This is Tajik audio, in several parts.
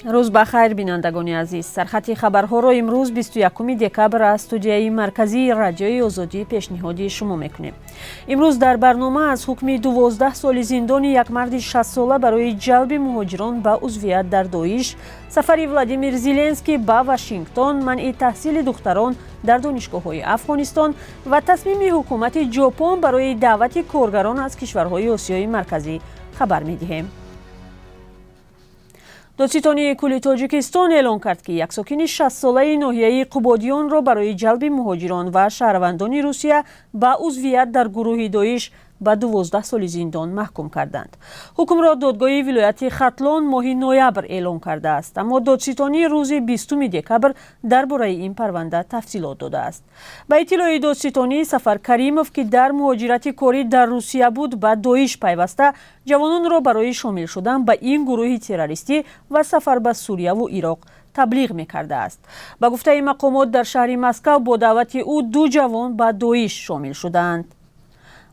روز بخیر بینندگان عزیز. سرخط خبرها را امروز 21 دکبر از استودیوی مرکزی رادیوی آزادی پیشنهاد شما میکنیم. امروز در برنامه از حکم 12 سال زندان یک مرد 60 ساله برای جلب مهاجران به عضویت در داعش، سفر ولادیمیر زلنسکی به واشنگتن، منع تحصیل دختران در دانشگاه‌های افغانستان و تصمیم حکومت ژاپن برای دعوت کارگران از کشورهای آسیای مرکزی خبر می‌دهیم. دادستانی کل تاجیکستان اعلام کرد که یک ساکن 60 ساله ناحیه قبادیان را برای جلب مهاجران و شهروندان روسیه به عضویت در گروه داعش به 12 سال زندان محکوم کردند. حکم را دادگاه ولایت ختلان ماه نوامبر اعلام کرده است، اما دادستانی روز 20 دکبر درباره این پرونده تفصیلات داده است. به اطلاع دادستانی، سفر کریموف که در مهاجرت کاری در روسیه بود به داعش پیوسته جوانان را برای شامل شدن به این گروه تروریستی و سفر به سوریه و عراق تبلیغ می‌کرده است. به گفته مقامات در شهر مسکو با دعوت او 2 جوان به داعش شامل شدند.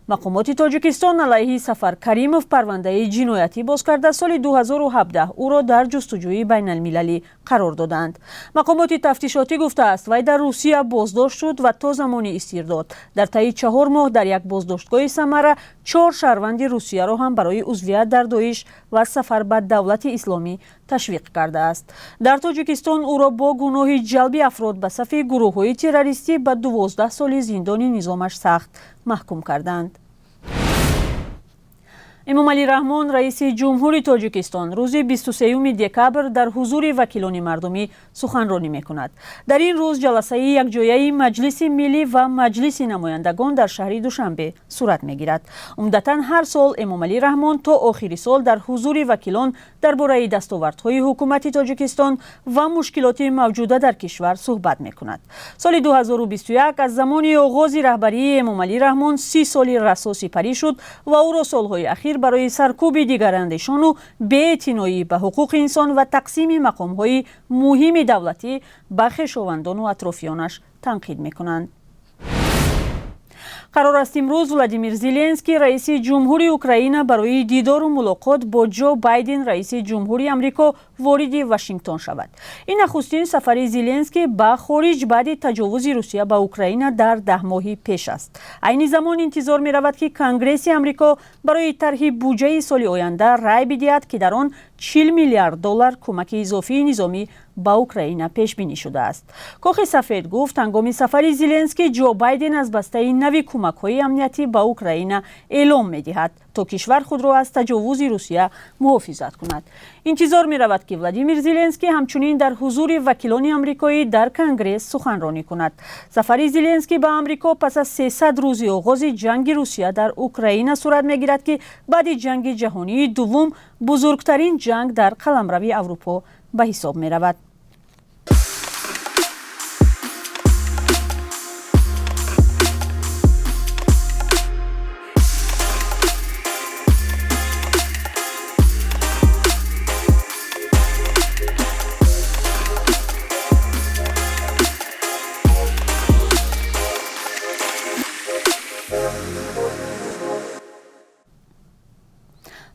مقامات تاجیکستان علیه سفر کریموف پرونده جنایتی باز کرده سال 2017 او را در جستجوی بین المللی قرار دادند. مقامات تفتیشاتی گفته است وی در روسیه بازداشت شد و تا زمان استرداد در طی 4 ماه در یک بازداشتگاه سمره 4 شهروند روسیه را هم برای عضویت در داعش و سفر به دولت اسلامی تشویق کرده است. در تاجیکستان او را با گناه جلب افراد به صف گروه‌های تروریستی به 12 سال زندان نظامش سخت محکوم کردند. امامعلی رحمان رئیس جمهوری تاجیکستان روز 23 دکبر در حضور وکیلان مردمی سخنرانی می‌کند. در این روز جلسه یکجایی مجلس ملی و مجلس نمایندگان در شهر دوشنبه صورت می‌گیرد. عمدتاً هر سال امامعلی رحمان تا آخر سال در حضور وکیلان درباره دستاوردهای حکومت تاجیکستان و مشکلات موجوده در کشور صحبت می‌کند. سال 2021 از زمان آغاز رهبری امامعلی رحمان 30 سال رسا سپری شد و او را سالهای اخیر برای سرکوب دیگر اندیشان و بی‌اعتنایی به حقوق انسان و تقسیم مقام‌های مهم دولتی به خویشاوندان و اطرافیانش تنقید می‌کنند. قرار است امروز ولادیمیر زلنسکی رئیس جمهوری اوکراین برای دیدار و ملاقات با جو بایدن رئیس جمهوری آمریکا وارد واشنگتن شود. این نخستین سفر زلنسکی به خارج بعد تجاوز روسیه به اوکراین در 10 ماه پیش است. عین زمان انتظار می رود که کنگره آمریکا برای طرح بودجه سال آینده رای بدهد که در آن 40 میلیارد دلار کمک اضافی نظامی با اوکراین پیش بینی شده است. کاخ سفید گفت هنگام سفر زلنسکی جو بایدن از بسته نوی کمک‌های امنیتی با اوکراین اعلام می‌دهد تا کشور خود را از تجاوز روسیه محافظت کند. انتظار می‌رود که ولادیمیر زلنسکی همچنین در حضور وکیلان آمریکایی در کنگره سخنرانی کند. سفر زلنسکی به آمریکا پس از 300 روز آغاز جنگ روسیه در اوکراین صورت می‌گیرد که بعد جنگ جهانی دوم بزرگترین جنگ در قلمرو اروپا به حساب می‌رود.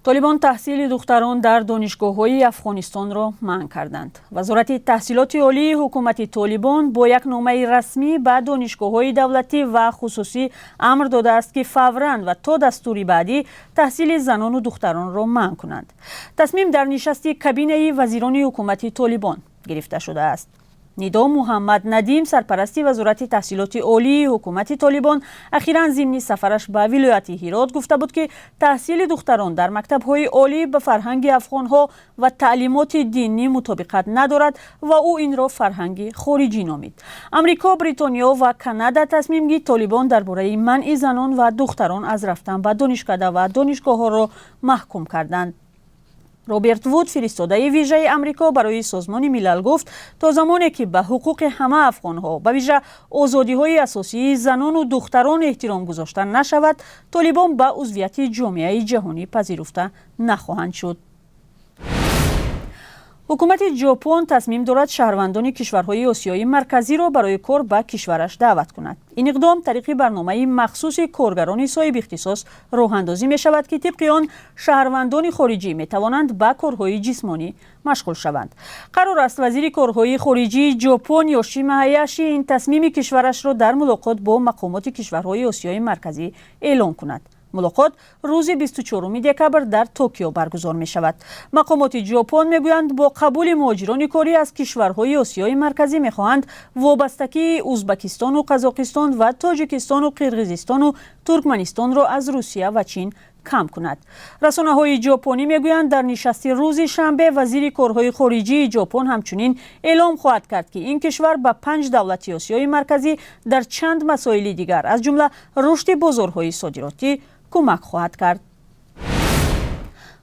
طالبان تحصیل دختران در دانشگاه‌های افغانستان را منع کردند. وزارت تحصیلات عالی حکومت طالبان با یک نامه رسمی به دانشگاه‌های دولتی و خصوصی امر داده است که فوراً و تا دستور بعدی تحصیل زنان و دختران را منع کنند. تصمیم در نشست کابینه وزیران حکومت طالبان گرفته شده است. ندا محمد ندیم سرپرست وزارت تحصیلات عالی حکومت طالبان اخیراً ضمن سفرش به ولایت هرات گفته بود که تحصیل دختران در مکتب‌های عالی به فرهنگ افغان‌ها و تعلیمات دینی مطابقت ندارد و او این را فرهنگ خارجی نامید. امریکا، بریتانیا و کانادا تصمیم گیری طالبان درباره منع زنان و دختران از رفتن به دانشکده و دانشگاه‌ها را محکوم کردند. رابرت وود فرستاده ویژه امریکا برای سازمان ملل گفت تا زمانی که به حقوق همه افغان‌ها به ویژه آزادی‌های اساسی زنان و دختران احترام گذاشته نشود، طالبان به عضویت جامعه جهانی پذیرفته نخواهند شد. ҳукумати ҷопон тасмим дорад шаҳрвандони кишварҳои осиёи марказиро барои кор ба кишвараш даъват кунад. ин иқдом тариқи барномаи махсуси коргарони соҳиби ихтисос роҳандозӣ мешавад, ки тибқи он шаҳрвандони хориҷӣ метавонанд ба корҳои ҷисмонӣ машғул шаванд. қарор аст вазири корҳои хориҷии ҷопон Йошима Ҳаяши ин тасмими кишварашро дар мулоқот бо мақомоти кишварҳои осиёи марказӣ эълон кунад. мулоқот рӯзи 24 декабр дар Токио баргузор мешавад. мақомоти ҷопон мегӯянд бо қабули муҳоҷирони корӣ аз кишварҳои осиёи марказӣ мехоҳанд вобастагии Узбекистону Қазоқистон ва Тоҷикистону Қирғизистону Туркманистонро аз Русия ва Чин кам кунад. расонаҳои ҷопонӣ мегӯянд дар нишасти рӯзи шанбе вазири корҳои хориҷии ҷопон ҳамчунин эълом хоҳад кард, ки ин кишвар ба 5 давлати осиёи марказӣ дар чанд масоили дигар аз ҷумла рушди бозорҳои содиротӣ кӯмак хоҳад кард.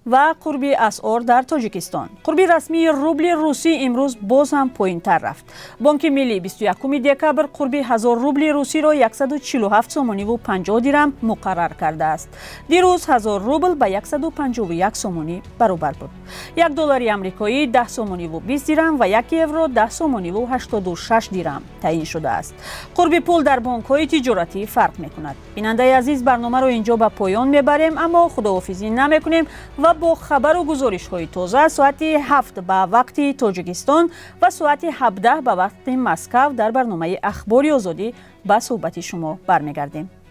ва қурби асъор дар Тоҷикистон. қурби расмии рубли русӣ имрӯз боз ҳам поинтар рафт. Бонки миллӣ 21 декабр қурби 1000 рубли русиро 147 сомониву 50 дирам муқаррар кардааст. дирӯз 1000 рубл ба 151 сомонӣ баробар буд. 1 доллари амрикоӣ 10 сомониву 20 дирам ва 1 евро 10 сомониву 86 дирам таъин шудааст. қурби пул дар бонкҳои тиҷоратӣ фарқ мекунад. бинандаи азиз, барномаро инҷо ба поён мебарем, аммо худоҳофизӣ намекунем ва бо хабару гузоришҳои тоза соати 7 ба вақти Тоҷикистон ва соати 17 ба вақти Москав дар барномаи ахбори озодӣ ба суҳбати шумо бармегардем.